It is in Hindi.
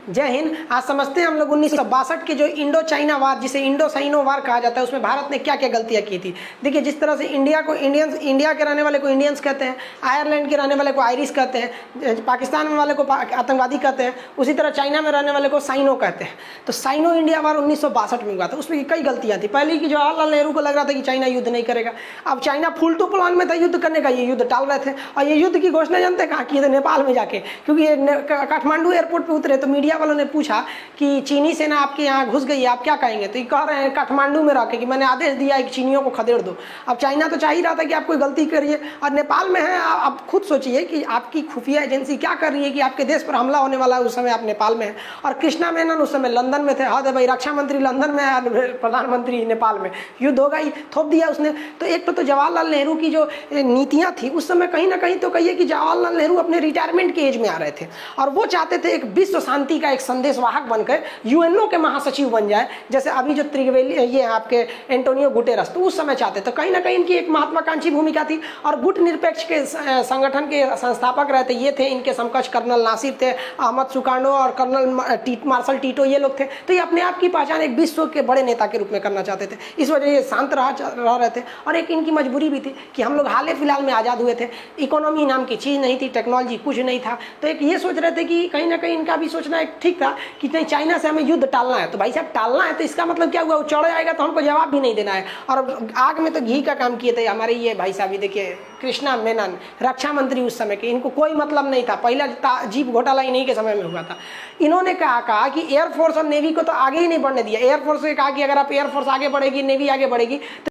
जय हिंद। आज समझते हैं हम लोग 1962 के जो इंडो चाइना वार, जिसे इंडो साइनो वार कहा जाता है, उसमें भारत ने क्या क्या गलतियां की थी। देखिए, जिस तरह से इंडिया के रहने वाले को इंडियंस कहते हैं, आयरलैंड के रहने वाले को आयरिश कहते हैं, पाकिस्तान में वाले को आतंकवादी कहते हैं, उसी तरह चाइना में रहने वाले को साइनो कहते हैं। तो साइनो इंडिया वार 1962 में हुआ था। उसमें कई गलतियां थी। पहली कि जवाहरलाल नेहरू को लग रहा था कि चाइना युद्ध नहीं करेगा। अब चाइना फुल टू प्लान में था युद्ध करने का, ये युद्ध टाल रहे थे। और ये युद्ध की घोषणा जानते हैं कहाँ की है? नेपाल में जाके। क्योंकि ये काठमांडू एयरपोर्ट पर उतरे तो मीडिया वालों ने पूछा कि चीनी सेना आपके यहाँ घुस गई है, आप क्या कहेंगे? तो ये कह रहे हैं काठमांडू में रह के कि मैंने आदेश दिया है कि चीनियों को खदेड़ दो। अब चाइना तो चाह ही रहा था कि आप कोई गलती करिए, और नेपाल में है। आप खुद सोचिए कि आपकी खुफिया एजेंसी क्या कर रही है कि आपके देश पर हमला होने वाला है, उस समय आप नेपाल में हैं। और कृष्णा मेनन उस समय लंदन में थे। हाँ भाई, रक्षा मंत्री लंदन में है, प्रधानमंत्री नेपाल में। युद्ध होगा ही, थोप दिया उसने। तो एक तो जवाहरलाल नेहरू की जो नीतियाँ थी उस समय कहीं ना कहीं तो कहिए कि जवाहरलाल नेहरू अपने रिटायरमेंट के एज में आ रहे थे, और वो चाहते थे एक विश्व शांति का एक संदेशवाहक बनकर यूएनओ के महासचिव बन जाए, जैसे अभी जो त्रिवेली ये आपके एंटोनियो गुटेरस, तो उस समय चाहते। तो कहीं ना कहीं इनकी एक महत्वाकांक्षी भूमिका थी। और गुट निरपेक्ष के संगठन के संस्थापक रहते ये थे, इनके समकक्ष कर्नल नासिर थे, अहमद सुकार्नो और कर्नल मार्शल टीटो, ये लोग थे। तो ये अपने आप की पहचान एक विश्व के बड़े नेता के रूप में करना चाहते थे। इस वजह ये शांत रह रहे थे। और एक इनकी मजबूरी भी थी कि हम लोग हाल फिलहाल में आज़ाद हुए थे, इकोनॉमी नाम की चीज़ नहीं थी, टेक्नोलॉजी कुछ नहीं था। तो एक ये सोच रहे थे कि कहीं ना कहीं इनका भी सोचना एक ठीक था कि नहीं, चाइना से हमें युद्ध टालना है। तो भाई साहब, टालना है तो इसका मतलब क्या हुआ? वो चढ़ जाएगा तो हमको जवाब भी नहीं देना है। और आग में तो घी का काम किए थे हमारे ये भाई साहब। देखिए, कृष्णा मेनन रक्षा मंत्री उस समय के, इनको कोई मतलब नहीं था। पहला जीप घोटाला इन्हीं के समय में हुआ था। इन्होंने कहा कि एयरफोर्स और नेवी को तो आगे ही नहीं बढ़ने दिया। एयरफोर्स ने कहा कि अगर आप एयरफोर्स आगे बढ़ेगी, नेवी आगे बढ़ेगी तो